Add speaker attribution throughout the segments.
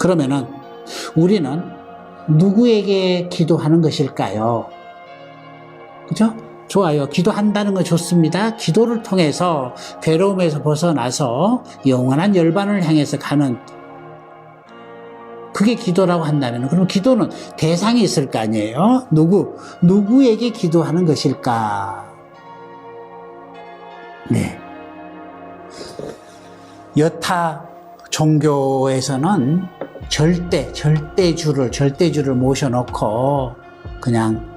Speaker 1: 그러면은 우리는 누구에게 기도하는 것일까요? 그죠? 좋아요. 기도한다는 거 좋습니다. 기도를 통해서 괴로움에서 벗어나서 영원한 열반을 향해서 가는, 그게 기도라고 한다면, 그럼 기도는 대상이 있을 거 아니에요? 누구에게 기도하는 것일까? 네. 여타 종교에서는 절대주를 모셔놓고 그냥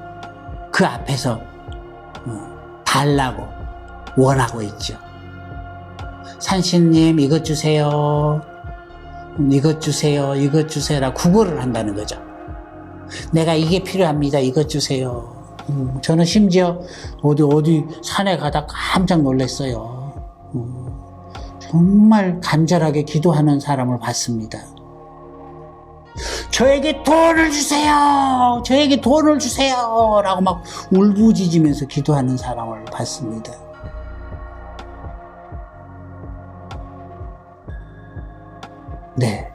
Speaker 1: 그 앞에서 달라고 원하고 있죠. 산신님 이것 주세요, 이것 주세요, 이것 주세요라 구걸을 한다는 거죠. 내가 이게 필요합니다, 이것 주세요. 저는 심지어 어디 산에 가다 깜짝 놀랐어요. 정말 간절하게 기도하는 사람을 봤습니다. 저에게 돈을 주세요! 저에게 돈을 주세요! 라고 막 울부짖으면서 기도하는 사람을 봤습니다. 네.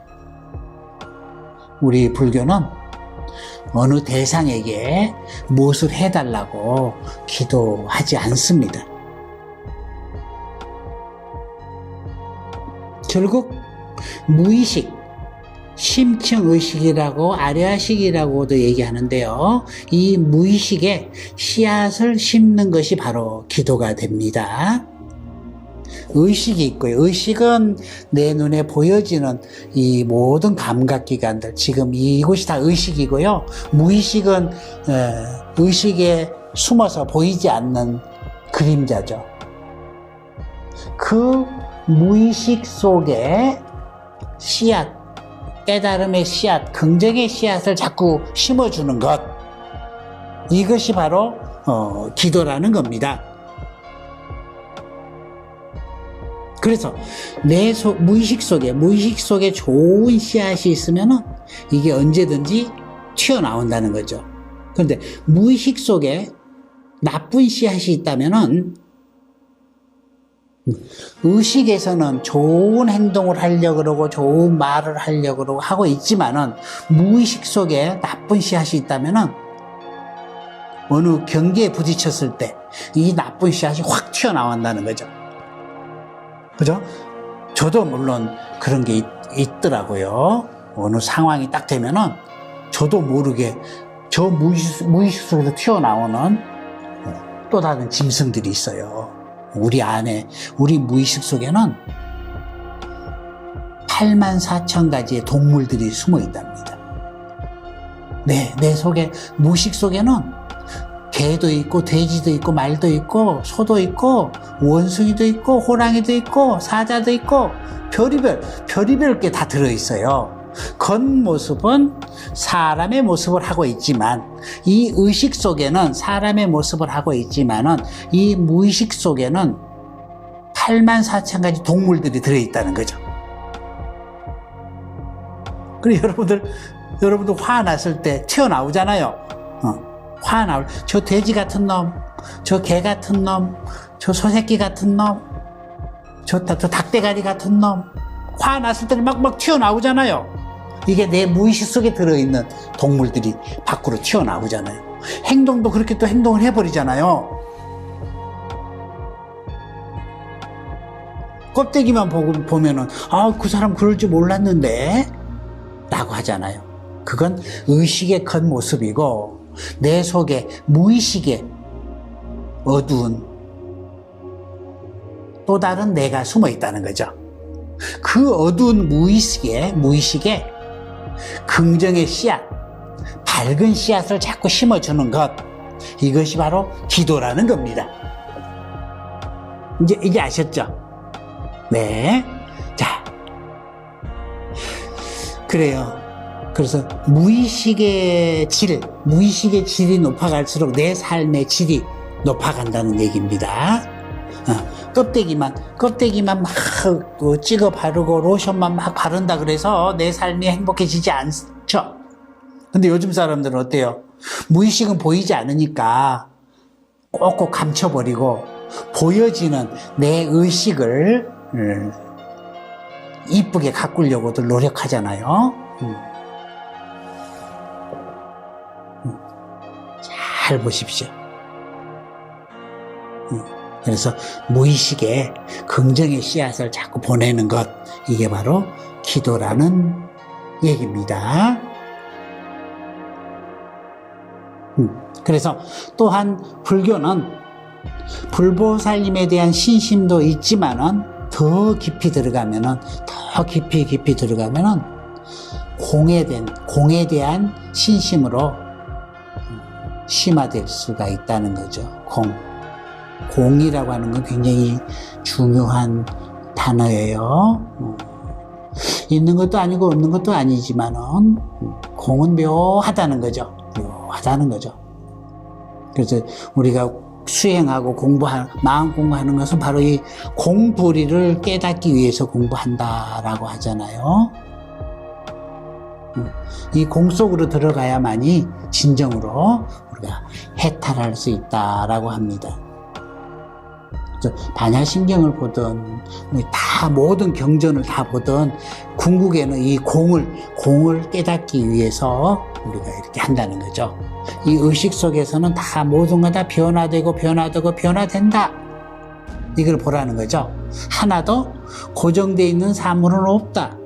Speaker 1: 우리 불교는 어느 대상에게 무엇을 해달라고 기도하지 않습니다. 결국 무의식, 심층의식이라고 아려아식이라고도 얘기하는데요. 이 무의식에 씨앗을 심는 것이 바로 기도가 됩니다. 의식이 있고요. 의식은 내 눈에 보여지는 이 모든 감각기관들, 지금 이곳이 다 의식이고요. 무의식은 의식에 숨어서 보이지 않는 그림자죠. 그 무의식 속에 씨앗, 깨달음의 씨앗, 긍정의 씨앗을 자꾸 심어주는 것, 이것이 바로 기도라는 겁니다. 그래서 내 무의식 속에 좋은 씨앗이 있으면은 이게 언제든지 튀어나온다는 거죠. 그런데 무의식 속에 나쁜 씨앗이 있다면은 의식에서는 좋은 행동을 하려고 그러고 좋은 말을 하려고 그러고 하고 있지만은 무의식 속에 나쁜 씨앗이 있다면은 어느 경계에 부딪혔을 때 이 나쁜 씨앗이 확 튀어나온다는 거죠. 그죠? 저도 물론 그런 게 있더라고요. 어느 상황이 딱 되면은 저도 모르게 저 무의식 속에서 튀어나오는 또 다른 짐승들이 있어요. 우리 안에, 우리 무의식 속에는 84,000가지의 동물들이 숨어 있답니다. 네, 내 속에, 무의식 속에는 개도 있고, 돼지도 있고, 말도 있고, 소도 있고, 원숭이도 있고, 호랑이도 있고, 사자도 있고, 별의별 게 다 들어있어요. 겉모습은 사람의 모습을 하고 있지만, 이 의식 속에는 사람의 모습을 하고 있지만은, 이 무의식 속에는 84,000가지 동물들이 들어있다는 거죠. 그리고 여러분들 화났을 때 튀어나오잖아요. 화나올, 저 돼지 같은 놈, 저 개 같은 놈, 저 소새끼 같은 놈, 저 닭대가리 같은 놈, 화났을 때는 막 튀어나오잖아요. 이게 내 무의식 속에 들어있는 동물들이 밖으로 튀어나오잖아요. 행동도 그렇게 또 행동을 해버리잖아요. 껍데기만 보면은, 그 사람 그럴 줄 몰랐는데? 라고 하잖아요. 그건 의식의 겉모습이고, 내 속에 무의식에 어두운 또 다른 내가 숨어 있다는 거죠. 그 어두운 무의식에 긍정의 씨앗, 밝은 씨앗을 자꾸 심어주는 것, 이것이 바로 기도라는 겁니다. 이제 아셨죠? 네. 자, 그래요. 그래서 무의식의 질이 높아갈수록 내 삶의 질이 높아간다는 얘기입니다. 껍데기만 막 찍어 바르고 로션만 막 바른다 그래서 내 삶이 행복해지지 않죠. 근데 요즘 사람들은 어때요? 무의식은 보이지 않으니까 꼭꼭 감춰버리고 보여지는 내 의식을 이쁘게 가꾸려고들 노력하잖아요. 잘 보십시오. 그래서 무의식에 긍정의 씨앗을 자꾸 보내는 것, 이게 바로 기도라는 얘기입니다. 그래서 또한 불교는 불보살님에 대한 신심도 있지만은 더 깊이 들어가면은, 더 깊이 들어가면은 공에 대한 신심으로 심화될 수가 있다는 거죠. 공이라고 하는 건 굉장히 중요한 단어예요. 있는 것도 아니고 없는 것도 아니지만은 공은 묘하다는 거죠. 묘하다는 거죠. 그래서 우리가 수행하고 마음 공부하는 것은 바로 이 공부리를 깨닫기 위해서 공부한다라고 하잖아요. 이 공 속으로 들어가야만이 진정으로 우리가 해탈할 수 있다라고 합니다. 반야심경을 보든 다 모든 경전을 다 보든 궁극에는 이 공을 깨닫기 위해서 우리가 이렇게 한다는 거죠. 이 의식 속에서는 다 모든 것 다 변화되고 변화된다, 이걸 보라는 거죠. 하나도 고정되어 있는 사물은 없다.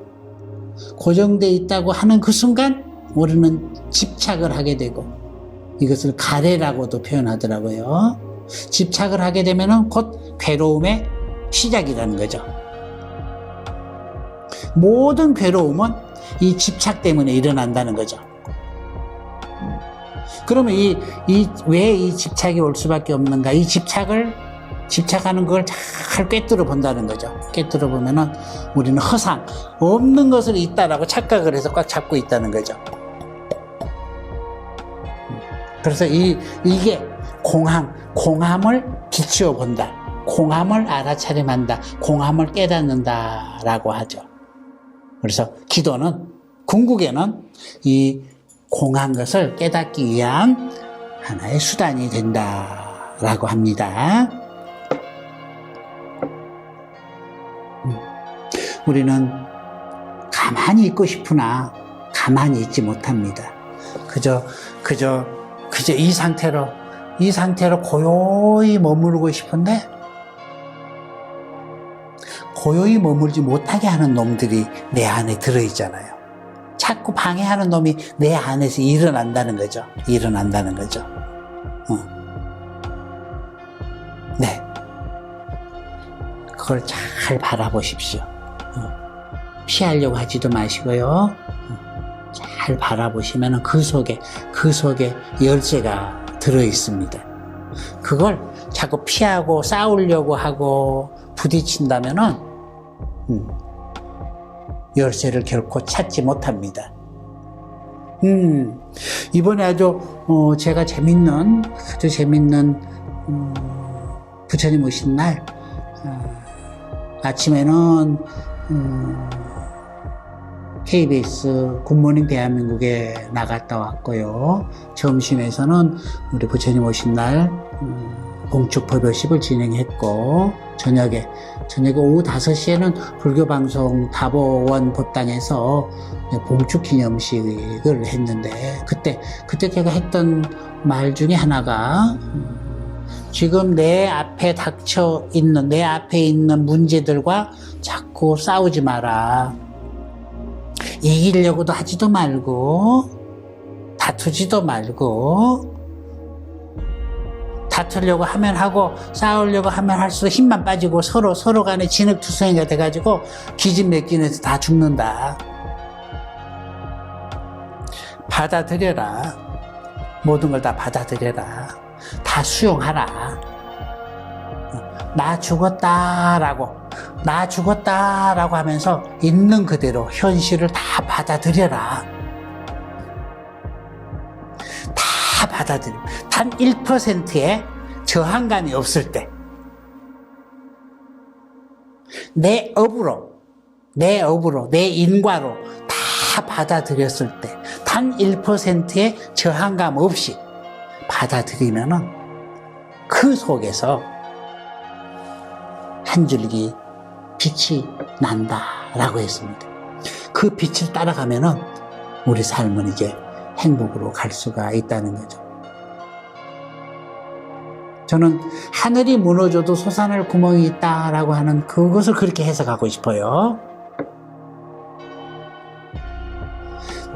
Speaker 1: 고정되어 있다고 하는 그 순간 우리는 집착을 하게 되고, 이것을 가래라고도 표현하더라고요. 집착을 하게 되면 곧 괴로움의 시작이라는 거죠. 모든 괴로움은 이 집착 때문에 일어난다는 거죠. 그러면 왜 이 집착이 올 수밖에 없는가? 이 집착하는 걸 잘 꿰뚫어 본다는 거죠. 꿰뚫어 보면은 우리는 허상, 없는 것을 있다라고 착각을 해서 꽉 잡고 있다는 거죠. 그래서 이게 공함을 비추어 본다. 공함을 알아차림한다. 공함을 깨닫는다라고 하죠. 그래서 기도는, 궁극에는 이 공한 것을 깨닫기 위한 하나의 수단이 된다라고 합니다. 우리는 가만히 있고 싶으나 가만히 있지 못합니다. 그저 이 상태로 고요히 머무르고 싶은데 고요히 머물지 못하게 하는 놈들이 내 안에 들어있잖아요. 자꾸 방해하는 놈이 내 안에서 일어난다는 거죠. 네. 그걸 잘 바라보십시오. 피하려고 하지도 마시고요. 잘 바라보시면 그 속에 열쇠가 들어있습니다. 그걸 자꾸 피하고 싸우려고 하고 부딪힌다면은 열쇠를 결코 찾지 못합니다. 이번에 제가 아주 재밌는 부처님 오신 날 아침에는 KBS 굿모닝 대한민국에 나갔다 왔고요. 점심에서는 우리 부처님 오신 날 봉축법요식을 진행했고, 저녁에 오후 5시에는 불교방송 다보원 법당에서 봉축 기념식을 했는데, 그때 제가 했던 말 중에 하나가, 지금 내 앞에 있는 문제들과 자꾸 싸우지 마라. 이기려고도 하지도 말고, 다투지도 말고, 다투려고 하면 하고, 싸우려고 하면 할수록 힘만 빠지고, 서로 간에 진흙투성이가 돼가지고, 기진맥진해서 다 죽는다. 받아들여라. 모든 걸 다 받아들여라. 다 수용하라. 나 죽었다라고 하면서 있는 그대로 현실을 다 받아들여라. 다 받아들여. 단 1%의 저항감이 없을 때, 내 업으로, 내 인과로 다 받아들였을 때, 단 1%의 저항감 없이 받아들이면은 그 속에서 한 줄기 빛이 난다라고 했습니다. 그 빛을 따라가면은 우리 삶은 이제 행복으로 갈 수가 있다는 거죠. 저는 하늘이 무너져도 솟아날 구멍이 있다라고 하는 그것을 그렇게 해석하고 싶어요.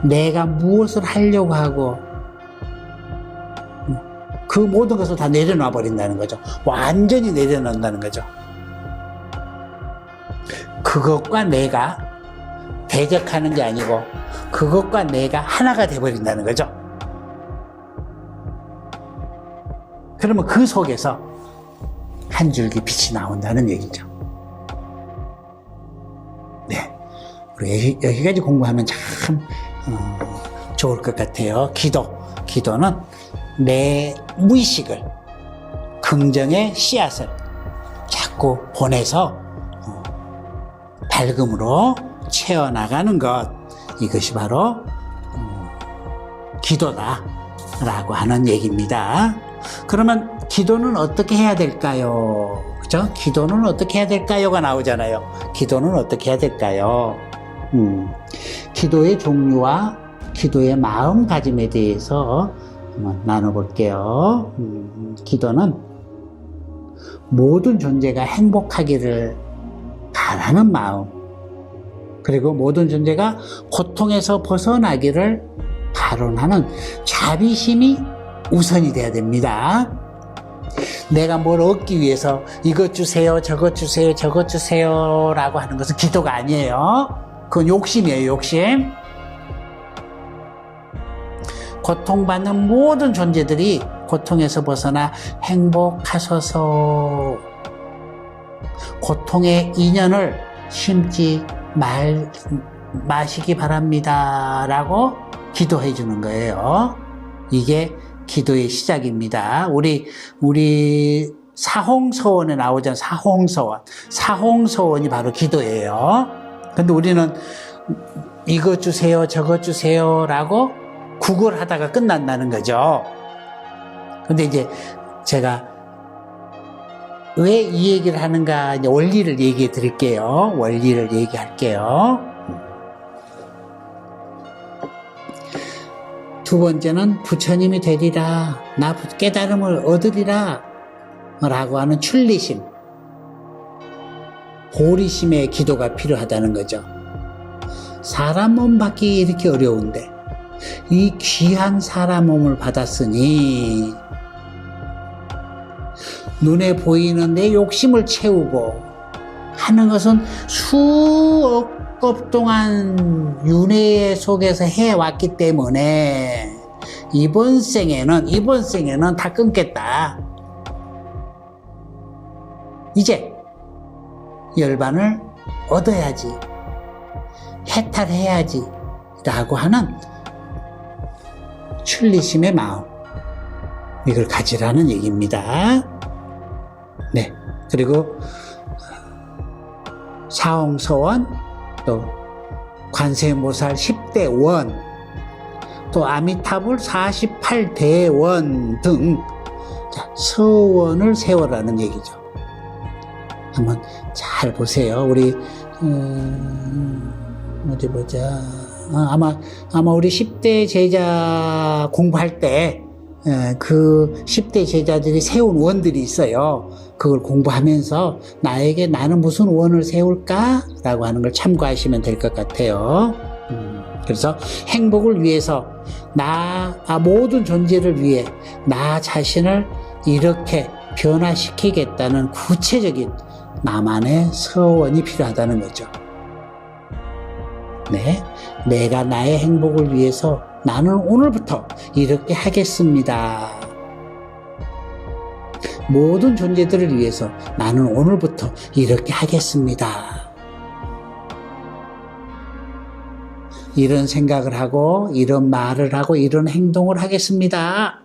Speaker 1: 내가 무엇을 하려고 하고 그 모든 것을 다 내려놔 버린다는 거죠. 완전히 내려놓는다는 거죠. 그것과 내가 대적하는 게 아니고 그것과 내가 하나가 돼버린다는 거죠. 그러면 그 속에서 한 줄기 빛이 나온다는 얘기죠. 네, 우리 여기까지 공부하면 참 좋을 것 같아요. 기도는 내 무의식을 긍정의 씨앗을 자꾸 보내서 밝음으로 채워나가는 것, 이것이 바로 기도다라고 하는 얘기입니다. 그러면 기도는 어떻게 해야 될까요? 그죠? 기도는 어떻게 해야 될까요가 나오잖아요. 기도는 어떻게 해야 될까요? 기도의 종류와 기도의 마음가짐에 대해서 한번 나눠볼게요. 기도는 모든 존재가 행복하기를 바라는 마음, 그리고 모든 존재가 고통에서 벗어나기를 발언하는 자비심이 우선이 돼야 됩니다. 내가 뭘 얻기 위해서 이것 주세요, 저것 주세요, 저것 주세요 라고 하는 것은 기도가 아니에요. 그건 욕심이에요, 욕심. 고통받는 모든 존재들이 고통에서 벗어나 행복하소서. 고통의 인연을 심지 마시기 바랍니다 라고 기도해 주는 거예요. 이게 기도의 시작입니다. 우리 사홍서원에 나오잖아요. 사홍서원이 바로 기도예요. 근데 우리는 이거 주세요, 저거 주세요 라고 구걸하다가 끝난다는 거죠. 근데 이제 제가 왜 이 얘기를 하는가, 이제 원리를 얘기해 드릴게요. 원리를 얘기할게요. 두 번째는 부처님이 되리라, 나 깨달음을 얻으리라 라고 하는 출리심, 보리심의 기도가 필요하다는 거죠. 사람 몸 받기 이렇게 어려운데 이 귀한 사람 몸을 받았으니 눈에 보이는 내 욕심을 채우고 하는 것은 수억 업 동안 윤회 속에서 해왔기 때문에 이번 생에는 다 끊겠다. 이제 열반을 얻어야지, 해탈해야지 라고 하는 출리심의 마음, 이걸 가지라는 얘기입니다. 네, 그리고 사홍서원, 또 관세음보살 10대 원, 또 아미타불 48대원 등 서원을 세워라는 얘기죠. 한번 잘 보세요. 우리 어디 보자. 아마 우리 10대 제자 공부할 때 그 10대 제자들이 세운 원들이 있어요. 그걸 공부하면서 나는 무슨 원을 세울까? 라고 하는 걸 참고하시면 될 것 같아요. 그래서 행복을 위해서 모든 존재를 위해 나 자신을 이렇게 변화시키겠다는 구체적인 나만의 서원이 필요하다는 거죠. 네, 내가 나의 행복을 위해서 나는 오늘부터 이렇게 하겠습니다. 모든 존재들을 위해서 나는 오늘부터 이렇게 하겠습니다. 이런 생각을 하고 이런 말을 하고 이런 행동을 하겠습니다.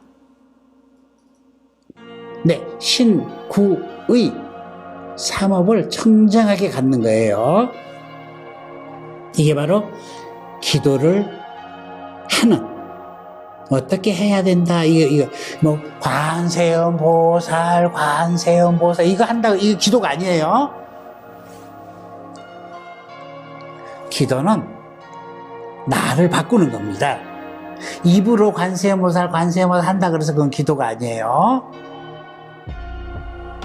Speaker 1: 네, 신구의 삼업을 청정하게 갖는 거예요. 이게 바로 기도를 하는, 어떻게 해야 된다, 이거 뭐 관세음보살 이거 한다고 이거 기도가 아니에요. 기도는 나를 바꾸는 겁니다. 입으로 관세음보살 한다 그래서 그건 기도가 아니에요.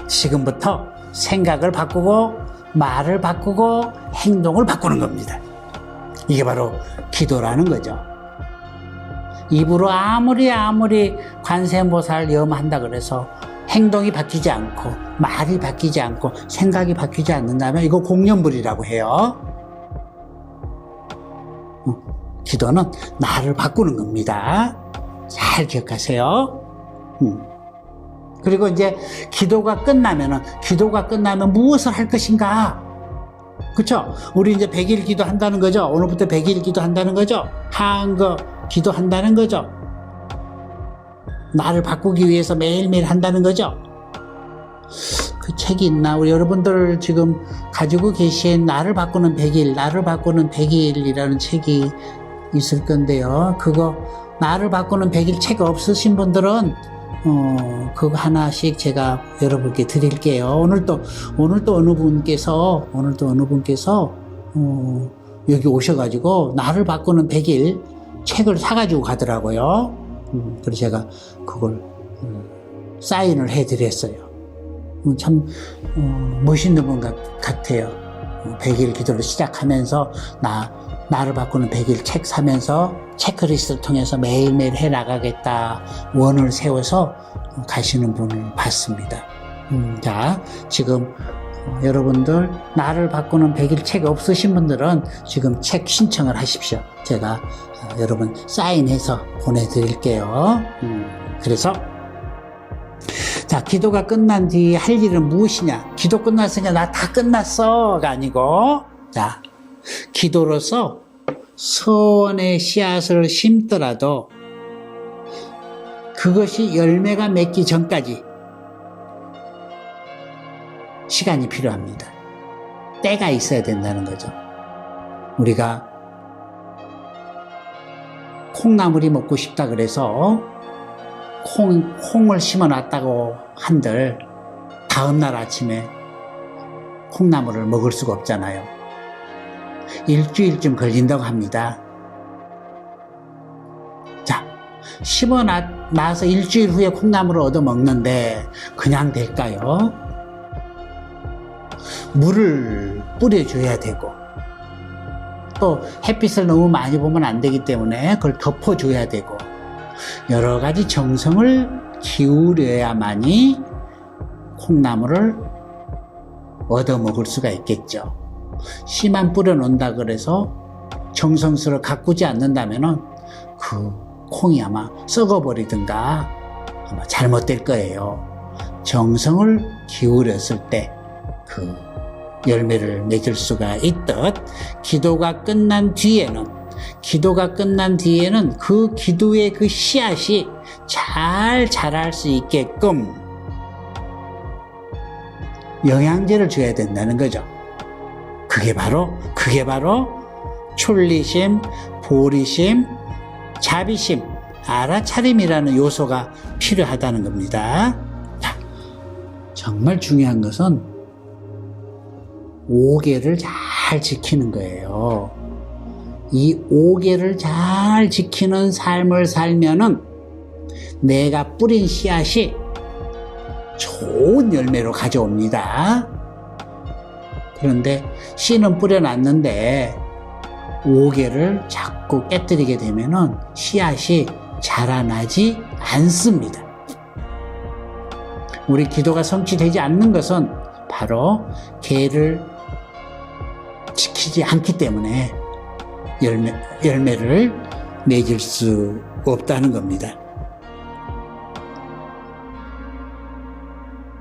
Speaker 1: 지금부터 생각을 바꾸고 말을 바꾸고 행동을 바꾸는 겁니다. 이게 바로 기도라는 거죠. 입으로 아무리 관세음보살 염한다 그래서 행동이 바뀌지 않고 말이 바뀌지 않고 생각이 바뀌지 않는다면 이거 공연불이라고 해요. 기도는 나를 바꾸는 겁니다. 잘 기억하세요. 그리고 이제 기도가 끝나면 무엇을 할 것인가? 그쵸? 우리 이제 100일 기도한다는 거죠. 오늘부터 100일 기도한다는 거죠. 한거 기도한다는 거죠. 나를 바꾸기 위해서 매일매일 한다는 거죠. 그 책이 있나? 우리 여러분들 지금 가지고 계신 나를 바꾸는 100일이라는 책이 있을 건데요. 그거 나를 바꾸는 100일 책 없으신 분들은 그거 하나씩 제가 여러분께 드릴게요. 오늘도 어느 분께서 여기 오셔가지고 나를 바꾸는 100일 책을 사가지고 가더라고요. 그래서 제가 그걸 사인을 해드렸어요. 참 멋있는 분 같아요. 100일 기도를 시작하면서 나를 바꾸는 100일 책 사면서 체크리스트를 통해서 매일매일 해나가겠다 원을 세워서 가시는 분을 봤습니다. 자, 지금 여러분들 나를 바꾸는 100일 책 없으신 분들은 지금 책 신청을 하십시오. 제가 여러분 사인해서 보내드릴게요. 그래서 자, 기도가 끝난 뒤 할 일은 무엇이냐? 기도 끝났으냐? 나 다 끝났어가 아니고, 자, 기도로서 소원의 씨앗을 심더라도 그것이 열매가 맺기 전까지 시간이 필요합니다. 때가 있어야 된다는 거죠. 우리가 콩나물이 먹고 싶다 그래서 콩을 심어놨다고 한들 다음날 아침에 콩나물을 먹을 수가 없잖아요. 일주일쯤 걸린다고 합니다. 자, 심어놔서 일주일 후에 콩나물을 얻어 먹는데 그냥 될까요? 물을 뿌려줘야 되고 또 햇빛을 너무 많이 보면 안 되기 때문에 그걸 덮어줘야 되고 여러 가지 정성을 기울여야만이 콩나물을 얻어 먹을 수가 있겠죠. 씨만 뿌려놓는다 그래서 정성스러워 가꾸지 않는다면은 그 콩이 아마 썩어버리든가 아마 잘못될 거예요. 정성을 기울였을 때 그 열매를 맺을 수가 있듯 기도가 끝난 뒤에는 그 기도의 그 씨앗이 잘 자랄 수 있게끔 영양제를 줘야 된다는 거죠. 그게 바로 출리심, 보리심, 자비심, 알아차림이라는 요소가 필요하다는 겁니다. 자, 정말 중요한 것은 5계를 잘 지키는 거예요. 이 5계를 잘 지키는 삶을 살면은 내가 뿌린 씨앗이 좋은 열매로 가져옵니다. 그런데 씨는 뿌려놨는데 5계를 자꾸 깨뜨리게 되면은 씨앗이 자라나지 않습니다. 우리 기도가 성취되지 않는 것은 바로 계를 지키지 않기 때문에 열매를 맺을 수 없다는 겁니다.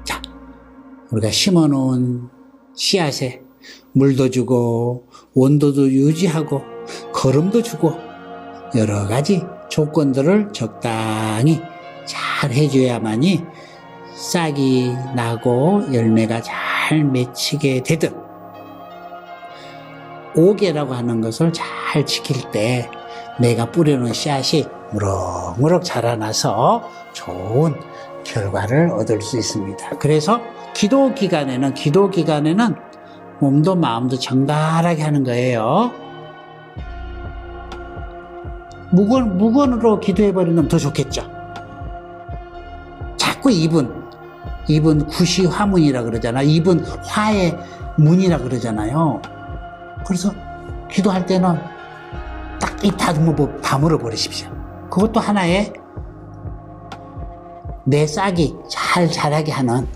Speaker 1: 자, 우리가 심어놓은 씨앗에 물도 주고 온도도 유지하고 거름도 주고 여러 가지 조건들을 적당히 잘 해줘야만이 싹이 나고 열매가 잘 맺히게 되듯 5계라고 하는 것을 잘 지킬 때 내가 뿌려놓은 씨앗이 무럭무럭 자라나서 좋은 결과를 얻을 수 있습니다. 그래서 기도 기간에는 몸도 마음도 정갈하게 하는 거예요. 무건으로 기도해버리면 더 좋겠죠. 자꾸 입은 굿이 화문이라 그러잖아. 입은 화의 문이라 그러잖아요. 그래서 기도할 때는 딱 입 다물어 버리십시오. 그것도 하나의 내 싹이 잘 자라게 하는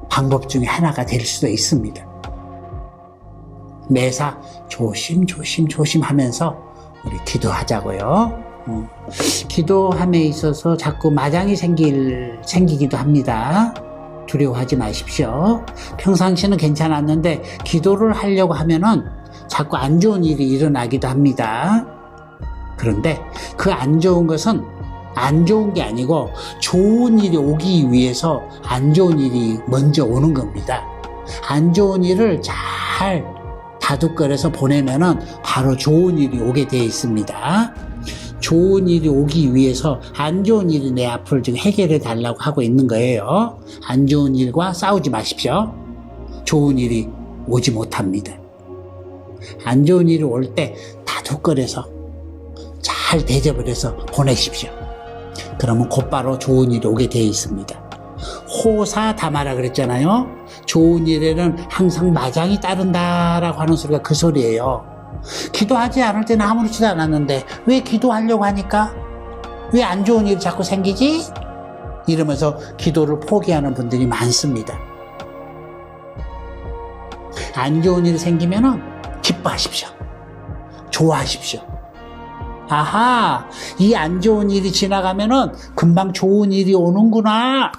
Speaker 1: 방법 중에 하나가 될 수도 있습니다. 매사 조심 하면서 우리 기도하자고요. 기도함에 있어서 자꾸 마장이 생기기도 합니다. 두려워하지 마십시오. 평상시는 괜찮았는데 기도를 하려고 하면은 자꾸 안 좋은 일이 일어나기도 합니다. 그런데 그 안 좋은 것은 안 좋은 게 아니고 좋은 일이 오기 위해서 안 좋은 일이 먼저 오는 겁니다. 안 좋은 일을 잘 다독거려서 보내면은 바로 좋은 일이 오게 되어 있습니다. 좋은 일이 오기 위해서 안 좋은 일이 내 앞을 지금 해결해 달라고 하고 있는 거예요. 안 좋은 일과 싸우지 마십시오. 좋은 일이 오지 못합니다. 안 좋은 일이 올 때 다독거려서 잘 대접을 해서 보내십시오. 그러면 곧바로 좋은 일이 오게 되어 있습니다. 호사다마라 그랬잖아요. 좋은 일에는 항상 마장이 따른다라고 하는 소리가 그 소리예요. 기도하지 않을 때는 아무렇지도 않았는데 왜 기도하려고 하니까 왜 안 좋은 일이 자꾸 생기지? 이러면서 기도를 포기하는 분들이 많습니다. 안 좋은 일이 생기면은 기뻐하십시오. 좋아하십시오. 아하, 이 안 좋은 일이 지나가면은 금방 좋은 일이 오는구나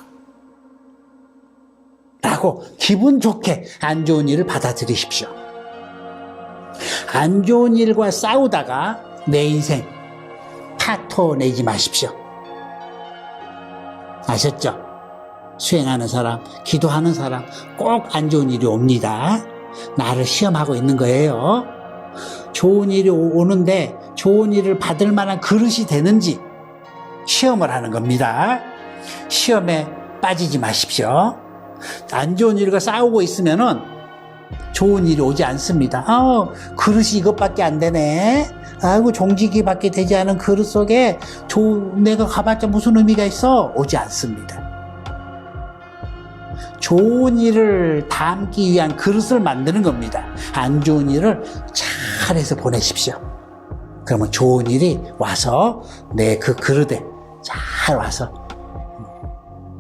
Speaker 1: 라고 기분 좋게 안 좋은 일을 받아들이십시오. 안 좋은 일과 싸우다가 내 인생 파토 내지 마십시오. 아셨죠? 수행하는 사람, 기도하는 사람 꼭 안 좋은 일이 옵니다. 나를 시험하고 있는 거예요. 좋은 일이 오는데 좋은 일을 받을 만한 그릇이 되는지 시험을 하는 겁니다. 시험에 빠지지 마십시오. 안 좋은 일과 싸우고 있으면은 좋은 일이 오지 않습니다. 그릇이 이것밖에 안 되네. 아이고, 종지기밖에 되지 않은 그릇 속에 내가 가봤자 무슨 의미가 있어? 오지 않습니다. 좋은 일을 담기 위한 그릇을 만드는 겁니다. 안 좋은 일을 잘해서 보내십시오. 그러면 좋은 일이 와서 내 그 그릇에 잘 와서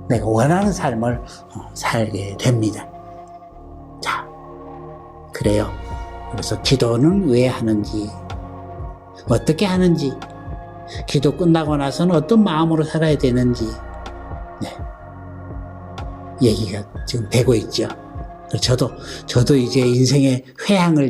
Speaker 1: 내가 원하는 삶을 살게 됩니다. 자, 그래요. 그래서 기도는 왜 하는지, 어떻게 하는지, 기도 끝나고 나서는 어떤 마음으로 살아야 되는지, 얘기가 지금 되고 있죠. 저도 이제 인생의 회항을